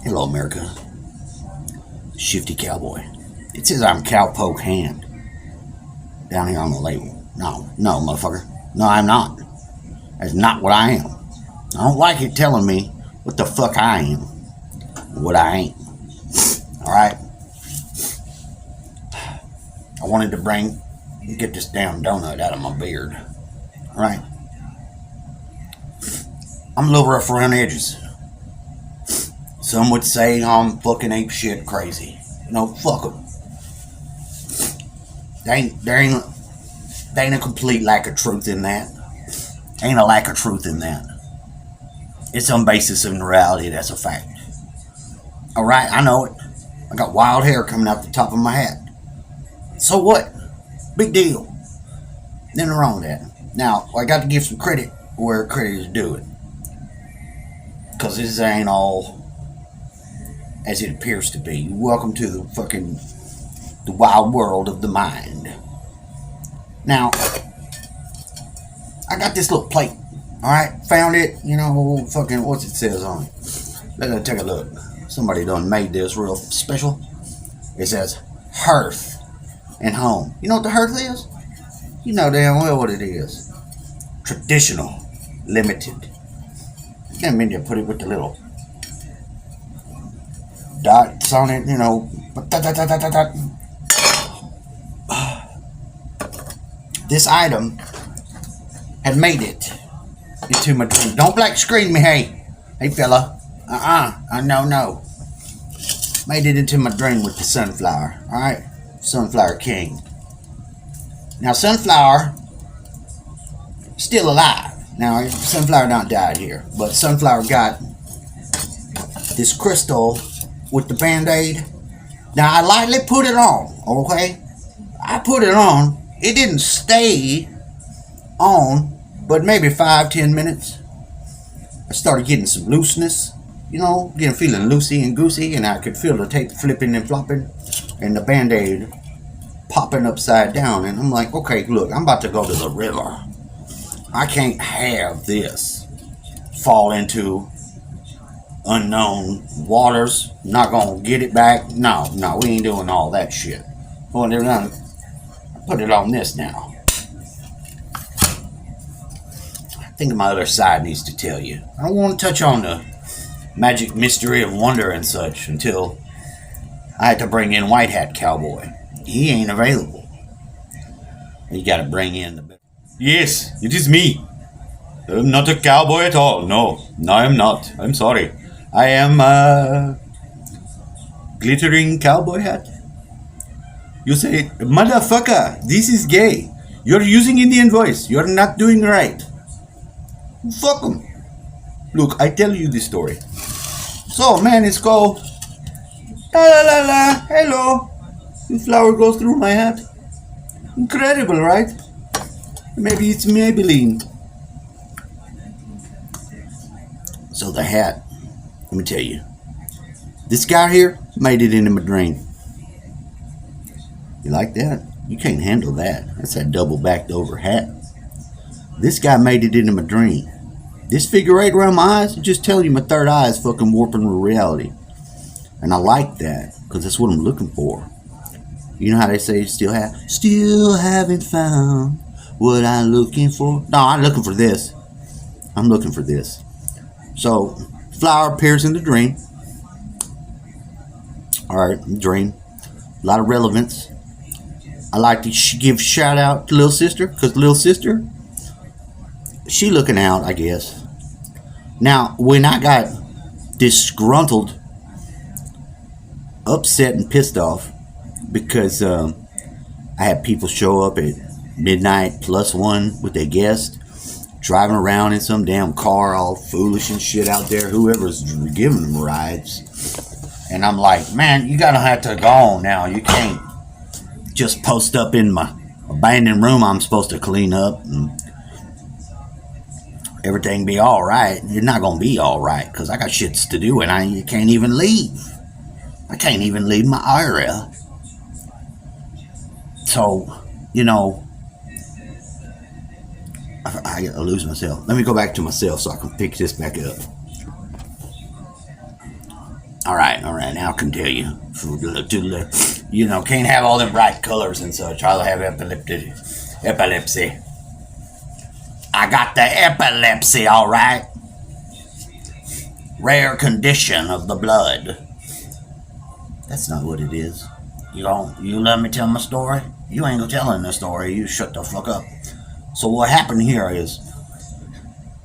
Hello, America. Shifty Cowboy. It says I'm Cowpoke Hand down here on the label. No, motherfucker. No, I'm not. That's not what I am. I don't like it telling me what the fuck I am, what I ain't. Alright? I wanted to get this damn donut out of my beard. Alright? I'm a little rough around the edges. Some would say I'm fucking ape shit crazy. Fuck them. There ain't a complete lack of truth in that. Ain't a lack of truth in that. It's on basis of reality, that's a fact. Alright, I know it. I got wild hair coming out the top of my hat. So what? Big deal. Nothing wrong with that. Now, I got to give some credit where credit is due. Because this ain't all as it appears to be. Welcome to the wild world of the mind. Now, I got this little plate. Alright, found it. What's it says on it? Let's take a look. Somebody done made this real special. It says hearth and home. You know what the hearth is? You know damn well what it is. Traditional, limited. I mean to put it with the little dots on it, This item had made it into my dream. Don't black screen me, hey fella. No. Made it into my dream with the sunflower. Alright? Sunflower King. Now Sunflower still alive. Now Sunflower not died here, but Sunflower got this crystal with the band-aid. Now I lightly put it on, okay? I put it on. It didn't stay on, but maybe 5-10 minutes. I started getting some looseness, feeling loosey and goosey, and I could feel the tape flipping and flopping, and the band-aid popping upside down. And I'm like, okay, look, I'm about to go to the river. I can't have this fall into unknown waters. Not gonna get it back. No, we ain't doing all that shit. Put it on this now. I think my other side needs to tell you. I don't want to touch on the magic, mystery, and wonder and such until I had to bring in White Hat Cowboy. He ain't available. You gotta bring in the... Yes, it is me. I'm not a cowboy at all. No, I'm not. I'm sorry. I am a glittering cowboy hat. You say, motherfucker, this is gay. You're using Indian voice. You're not doing right. Fuck them. Look, I tell you this story. So, man, it's called la la la la. Hello. The flower goes through my hat. Incredible, right? Maybe it's Maybelline. So the hat, let me tell you, this guy here made it into my dream. You like that? You can't handle that. That's that double backed over hat. This guy made it into my dream. This figure eight around my eyes, just telling you my third eye is fucking warping reality. And I like that, because that's what I'm looking for. You know how they say still haven't found what I'm looking for? No, I'm looking for this. I'm looking for this. So, flower appears in the dream. Alright, dream. A lot of relevance. I like to give shout out to little sister, because little sister, she looking out, I guess. Now, when I got disgruntled, upset and pissed off, because I had people show up at midnight +1 with their guest, driving around in some damn car all foolish and shit out there, whoever's giving them rides. And I'm like, man, you gotta have to go on now. You can't just post up in my abandoned room I'm supposed to clean up and everything be all right. It's not gonna be all right, because I got shits to do and I can't even leave. I can't even leave my area. So, I lose myself. Let me go back to myself so I can pick this back up. All right. Now I can tell you. You know, can't have all them bright colors and such. I'll have epilepsy. I got the epilepsy, all right. Rare condition of the blood. That's not what it is. You let me tell my story? You ain't gonna tell the story. You shut the fuck up. So what happened here is,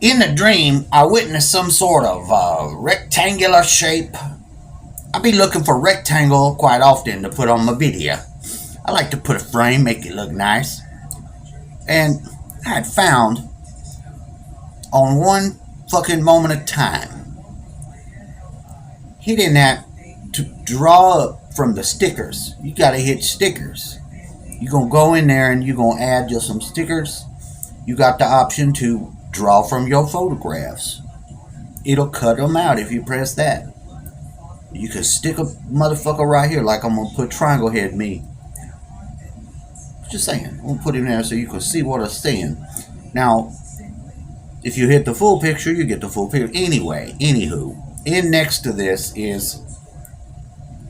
in the dream, I witnessed some sort of rectangular shape. I be looking for rectangle quite often to put on my video. I like to put a frame, make it look nice. And I had found, on one fucking moment of time, hitting that to draw from the stickers. You gotta hit stickers. You're gonna go in there and you're gonna add just some stickers. You got the option to draw from your photographs. It'll cut them out if you press that. You can stick a motherfucker right here, like I'm gonna put triangle head me. Just saying, I'm gonna put him there so you can see what I'm saying. Now, if you hit the full picture, you get the full picture. Anyway, anywho, in next to this is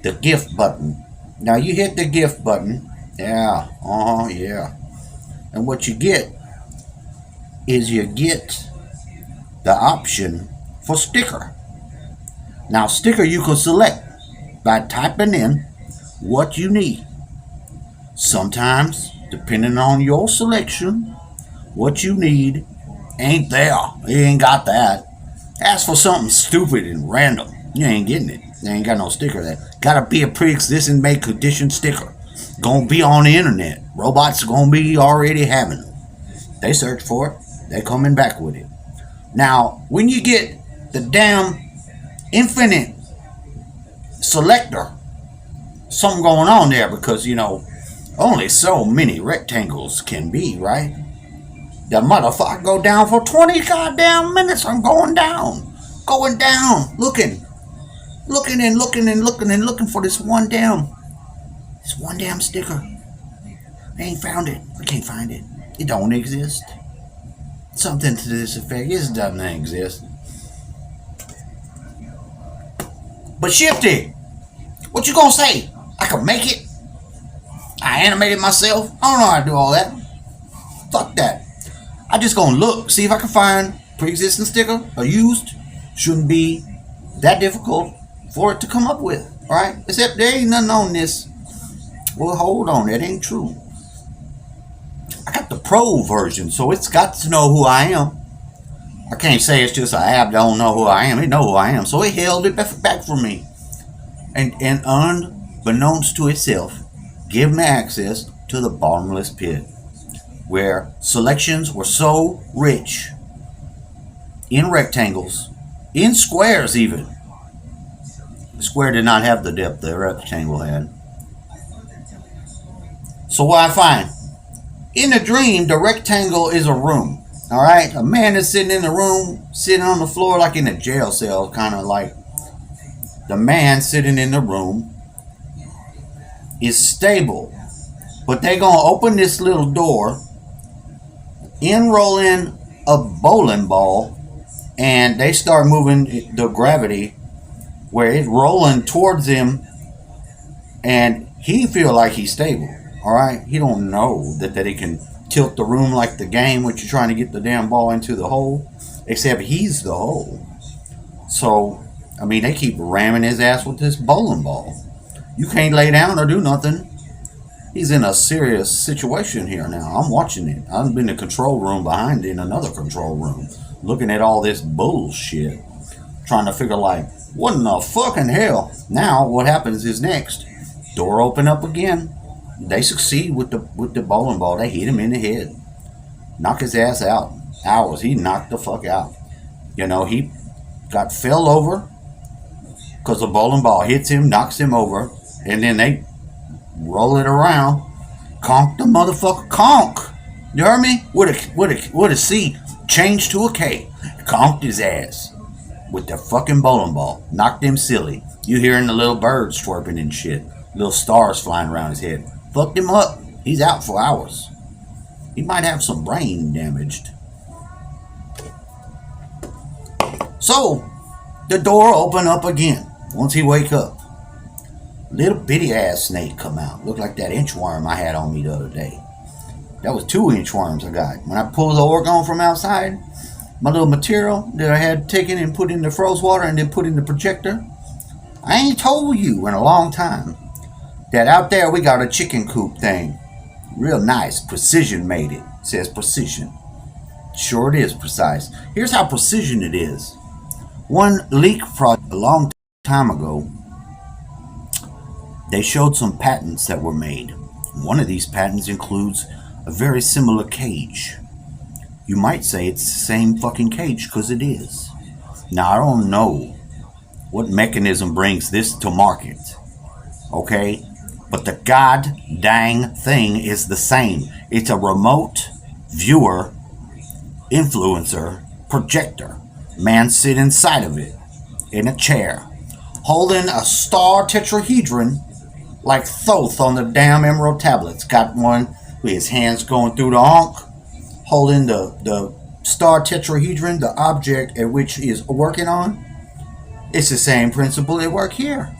the gift button. Now you hit the gift button. Yeah, yeah. And what you get is you get the option for sticker. Now sticker you can select by typing in what you need. Sometimes, depending on your selection, what you need ain't there. You ain't got that. Ask for something stupid and random. You ain't getting it. They ain't got no sticker there. Gotta be a pre-existing made condition sticker. Gonna be on the internet. Robots gonna be already having them. They search for it. They coming back with it. Now, when you get the damn infinite selector, something going on there, because, you know, only so many rectangles can be, right? The motherfucker go down for 20 goddamn minutes. I'm going down. Looking for this one damn sticker. I ain't found it. I can't find it. It don't exist. Something to this effect. It doesn't exist. But Shifty, what you gonna say? I can make it. I animated myself. I don't know how to do all that. Fuck that. I just gonna look, see if I can find pre-existing sticker or used. Shouldn't be that difficult for it to come up with, alright? Except there ain't nothing on this. Well, hold on, that ain't true. I got the pro version, so it's got to know who I am. I can't say it's just an app that don't know who I am. It know who I am, so it held it back from me. And unbeknownst to itself, give me access to the bottomless pit, where selections were so rich in rectangles, in squares even. The square did not have the depth the rectangle had. So what I find, in the dream, the rectangle is a room. All right, a man is sitting in the room, sitting on the floor like in a jail cell, kind of like the man sitting in the room is stable. But they're going to open this little door, enroll in a bowling ball, and they start moving the gravity where it's rolling towards him, and he feel like he's stable. All right, he don't know that he can tilt the room like the game when you're trying to get the damn ball into the hole, except he's the hole. So, I mean, they keep ramming his ass with this bowling ball. You can't lay down or do nothing. He's in a serious situation here now. I'm watching it. I've been in the control room behind it in another control room, looking at all this bullshit, trying to figure like, what in the fucking hell? Now, what happens is next, door open up again. They succeed with the bowling ball. They hit him in the head, knock his ass out. Hours. He knocked the fuck out. You know, he fell over because the bowling ball hits him, knocks him over, and then they roll it around, conk the motherfucker, conk. You heard me? With a C changed to a K. Conked his ass with the fucking bowling ball. Knocked him silly. You hearing the little birds twerping and shit. Little stars flying around his head. Fucked him up. He's out for hours. He might have some brain damaged. So, the door opened up again. Once he wake up, little bitty ass snake come out. Looked like that inchworm I had on me the other day. That was 2 inchworms I got. When I pulled the orgone from outside, my little material that I had taken and put in the froze water and then put in the projector, I ain't told you in a long time that out there we got a chicken coop thing. Real nice. Precision made it. It says precision. Sure it is precise. Here's how precision it is. One leak project a long time ago, they showed some patents that were made. One of these patents includes a very similar cage. You might say it's the same fucking cage, because it is. Now, I don't know what mechanism brings this to market, okay? But the god dang thing is the same. It's a remote viewer, influencer, projector. Man sit inside of it, in a chair, holding a star tetrahedron like Thoth on the damn emerald tablets. Got one with his hands going through the ankh, holding the star tetrahedron, the object at which he is working on. It's the same principle at work here.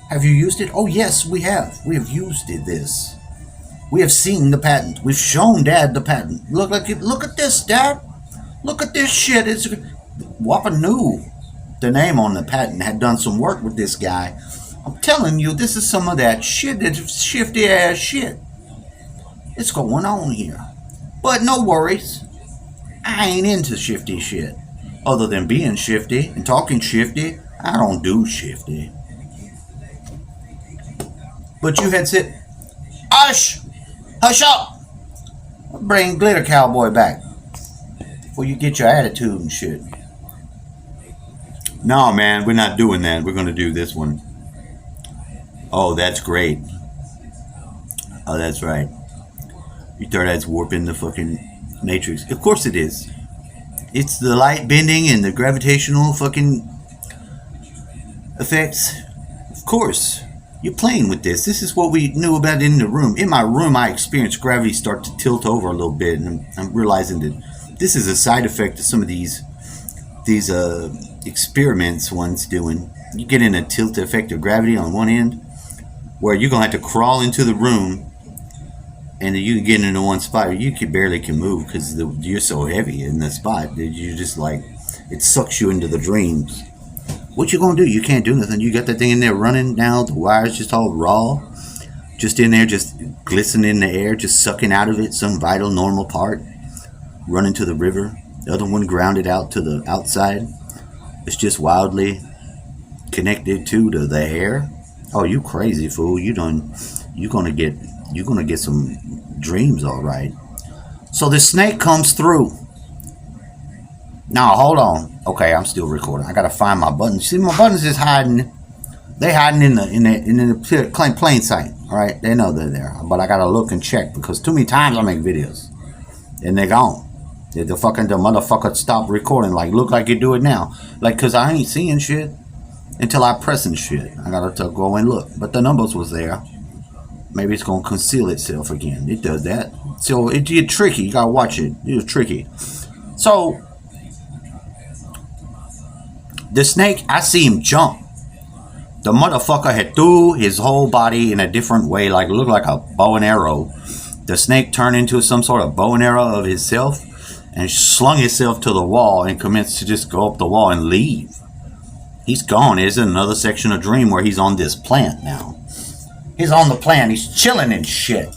Have you used it? Oh yes, we have. We have used this. We have seen the patent. We've shown Dad the patent. Look at this, Dad. Look at this shit. It's Wappa knew the name on the patent, had done some work with this guy. I'm telling you, this is some of that shit, that shifty ass shit. It's going on here. But no worries. I ain't into shifty shit. Other than being shifty and talking shifty, I don't do shifty. But you had said, hush! Hush up! Bring Glitter Cowboy back before you get your attitude and shit. No, man, we're not doing that. We're going to do this one. Oh, that's great. Oh, that's right. You thought that's warping the fucking matrix. Of course it is. It's the light bending and the gravitational fucking effects. Of course. You're playing with this. This is what we knew about in the room. In my room, I experienced gravity start to tilt over a little bit, and I'm realizing that this is a side effect of some of these experiments one's doing. You get in a tilt effect of gravity on one end, where you're gonna have to crawl into the room, and you can get into one spot where you barely can move because you're so heavy in the spot that you just like it sucks you into the dreams. What you gonna do? You can't do nothing. You got that thing in there running now. The wire's just all raw, just in there, just glistening in the air, just sucking out of it some vital normal part, running to the river. The other one grounded out to the outside. It's just wildly connected to the air. Oh, you crazy fool! You're gonna get some dreams, all right. So this snake comes through. Now hold on. Okay, I'm still recording. I gotta find my buttons. See, my buttons is hiding. They hiding in the plain sight. All right, they know they're there, but I gotta look and check because too many times I make videos and they're gone. The motherfucker stop recording. Like, look like you do it now. Like, cause I ain't seeing shit until I pressing shit. I gotta go and look. But the numbers was there. Maybe it's gonna conceal itself again. It does that. So it get tricky. You gotta watch it. It was tricky. So the snake, I see him jump. The motherfucker had threw his whole body in a different way, like looked like a bow and arrow. The snake turned into some sort of bow and arrow of himself and slung himself to the wall and commenced to just go up the wall and leave. He's gone. There's another section of dream where he's on this plant now. He's on the plant. He's chilling and shit.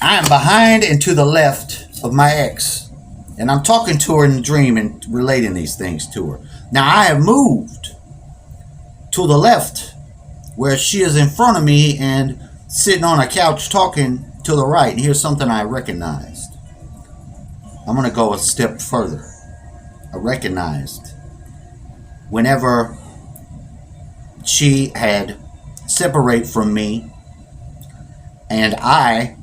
I am behind and to the left of my ex. And I'm talking to her in the dream and relating these things to her. Now I have moved to the left where she is in front of me and sitting on a couch talking to the right. And here's something I recognized. I'm going to go a step further. I recognized whenever she had separated from me and I,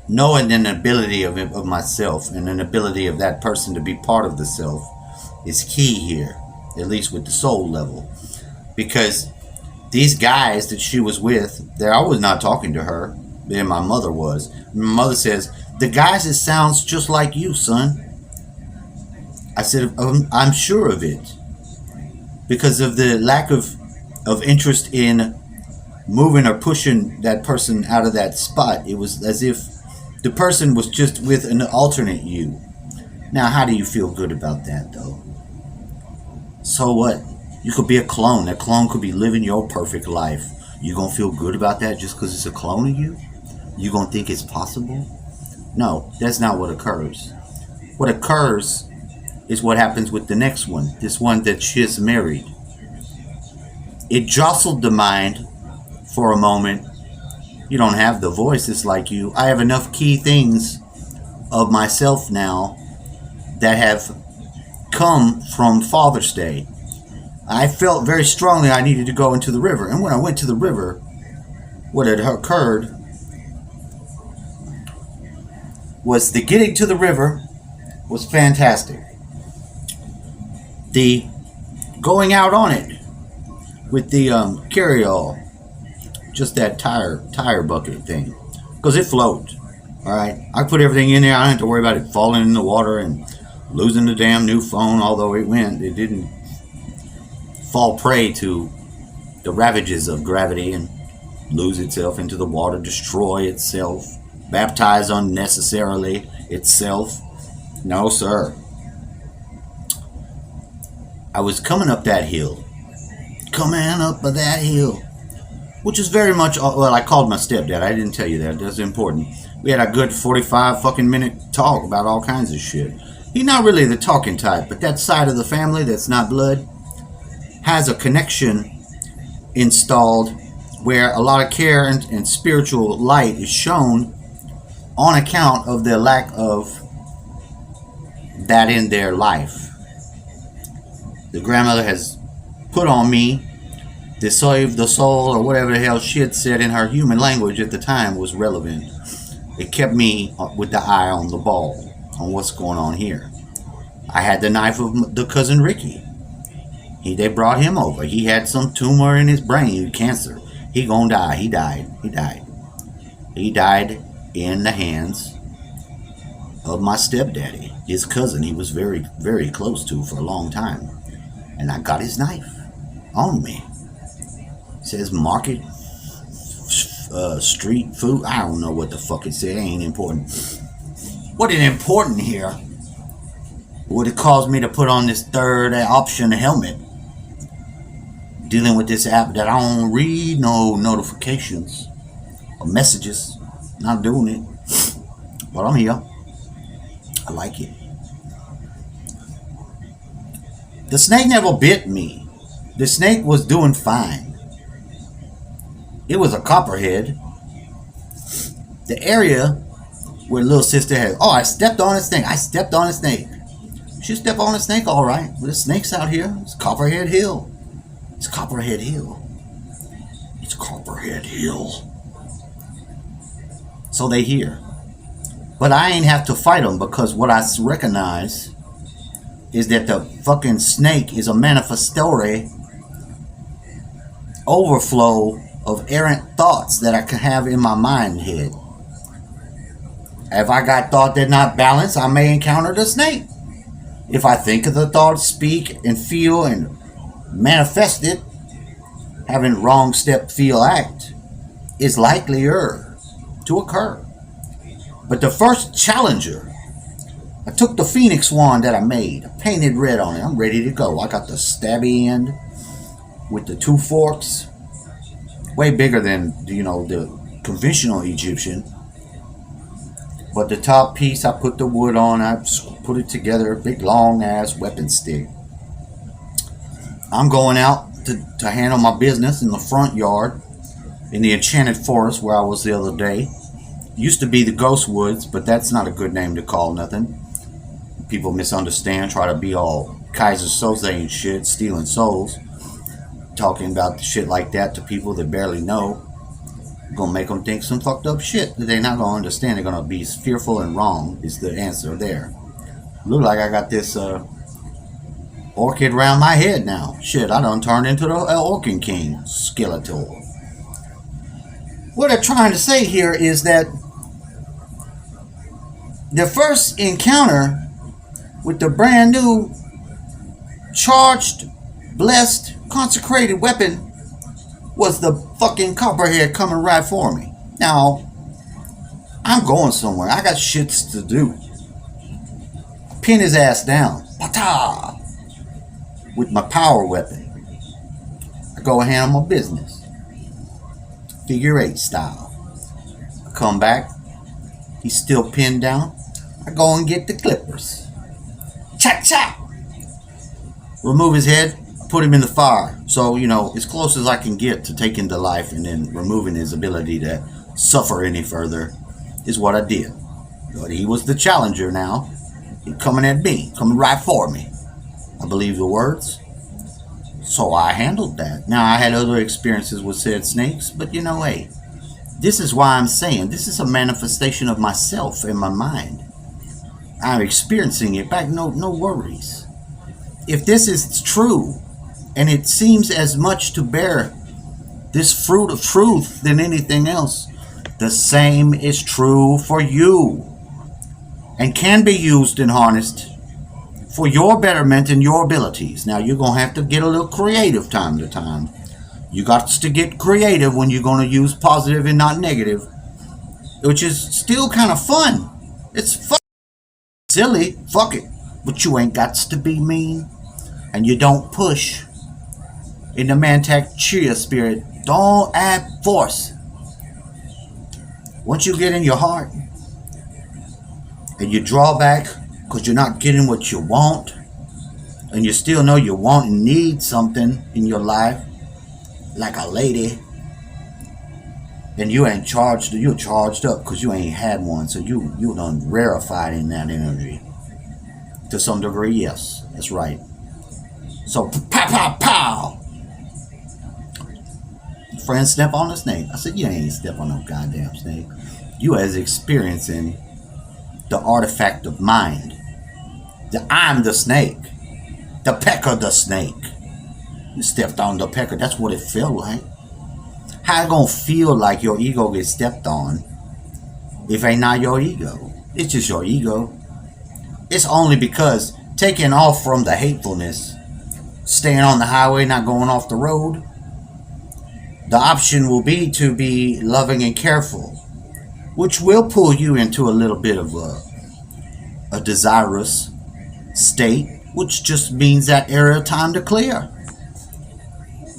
knowing an ability of myself and an ability of that person to be part of the self is key here, at least with the soul level. Because these guys that she was with, I was not talking to her, and my mother was. My mother says, the guys, it sounds just like you, son. I said, I'm sure of it. because of the lack of interest in moving or pushing that person out of that spot. It was as if the person was just with an alternate you. Now, how do you feel good about that, though? So what? You could be a clone. That clone could be living your perfect life. You gonna feel good about that just because it's a clone of you? You gonna think it's possible? No, that's not what occurs. What occurs is what happens with the next one, this one that she is married. It jostled the mind for a moment. You don't have the voice, it's like you. I have enough key things of myself now that have come from Father's Day. I felt very strongly I needed to go into the river. And when I went to the river, what had occurred was the getting to the river was fantastic. The going out on it with the carry-all, just that tire bucket thing, because it floats. All right, I put everything in there. I don't have to worry about it falling in the water and losing the damn new phone. Although it didn't fall prey to the ravages of gravity and lose itself into the water, destroy itself, baptize unnecessarily itself. No, sir. I was coming up that hill, which is very much, well, I called my stepdad. I didn't tell you that. That's important. We had a good 45 fucking minute talk about all kinds of shit. He's not really the talking type, but that side of the family that's not blood has a connection installed where a lot of care and spiritual light is shown on account of the lack of that in their life. The grandmother has put on me to save the soul, or whatever the hell she had said in her human language at the time was relevant. It kept me with the eye on the ball on what's going on here. I had the knife of the cousin Ricky. They brought him over. He had some tumor in his brain, cancer. He gonna die. He died. He died in the hands of my stepdaddy, his cousin he was very, very close to for a long time. And I got his knife on me. It says market street food. I don't know what the fuck it said. It ain't important. What is important here would have caused me to put on this third option helmet. Dealing with this app that I don't read no notifications or messages. Not doing it. But I'm here. I like it. The snake never bit me. The snake was doing fine. It was a copperhead. The area where little sister had, I stepped on a snake. She stepped on a snake, all right. But there's snakes out here. It's Copperhead Hill. So they hear. But I ain't have to fight them, because what I recognize is that the fucking snake is a manifestory overflow of errant thoughts that I can have in my mind head. If I got thought that not balanced, I may encounter the snake. If I think of the thought, speak and feel and manifest it, having wrong step, feel, act, is likelier to occur. But the first challenger, I took the phoenix wand that I made, I painted red on it. I'm ready to go. I got the stabby end with the two forks, way bigger than the conventional Egyptian. But the top piece, I put the wood on. I put it together, a big long ass weapon stick. I'm going out to handle my business in the front yard in the enchanted forest where I was the other day. Used to be the ghost woods, but that's not a good name to call nothing. People misunderstand, try to be all Kaiser Soze and shit, stealing souls, talking about shit like that to people that barely know. Gonna make them think some fucked up shit that they're not gonna understand. They're gonna be fearful and wrong is the answer there. Look like I got this orchid around my head now. Shit, I done turned into the Orchid King, Skeletor. What they're trying to say here is that the first encounter with the brand new charged blessed, consecrated weapon was the fucking copperhead coming right for me. Now, I'm going somewhere. I got shits to do. Pin his ass down. Pata! With my power weapon. I go and handle my business. Figure 8 style. I come back. He's still pinned down. I go and get the clippers. Chak chak! Remove his head. Put him in the fire. So, as close as I can get to taking the life and then removing his ability to suffer any further is what I did. But he was the challenger now. He coming at me. Coming right for me. I believe the words. So I handled that. Now, I had other experiences with said snakes, but hey, this is why I'm saying this is a manifestation of myself in my mind. I'm experiencing it back. No worries. If this is true, and it seems as much to bear this fruit of truth than anything else, the same is true for you and can be used and harnessed for your betterment and your abilities. Now, you're going to have to get a little creative time to time. You got to get creative when you're going to use positive and not negative, which is still kind of fun. It's fun. Silly. Fuck it. But you ain't got to be mean. And you don't push. In the Mantak Chia spirit, don't add force. Once you get in your heart and you draw back because you're not getting what you want, and you still know you want and need something in your life, like a lady, then you ain't charged. You're charged up because you ain't had one, so you done rarefied in that energy. To some degree, yes, that's right. So pow pow pow. Friend step on the snake. I said, you ain't step on no goddamn snake. You as experiencing the artifact of mind. I'm the snake. The pecker the snake. You stepped on the pecker. That's what it felt like. How it gonna feel like your ego gets stepped on if ain't not your ego? It's just your ego. It's only because taking off from the hatefulness, staying on the highway, not going off the road, the option will be to be loving and careful, which will pull you into a little bit of a desirous state, which just means that area of time to clear.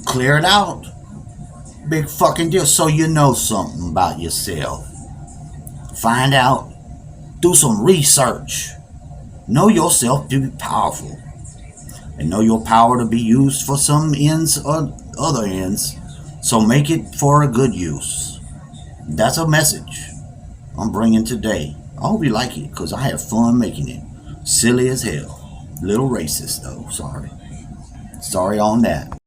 Clear it out. Big fucking deal. So you know something about yourself. Find out. Do some research. Know yourself to be powerful. And know your power to be used for some ends or other ends. So make it for a good use. That's a message I'm bringing today. I hope you like it because I have fun making it. Silly as hell. Little racist though. Sorry on that.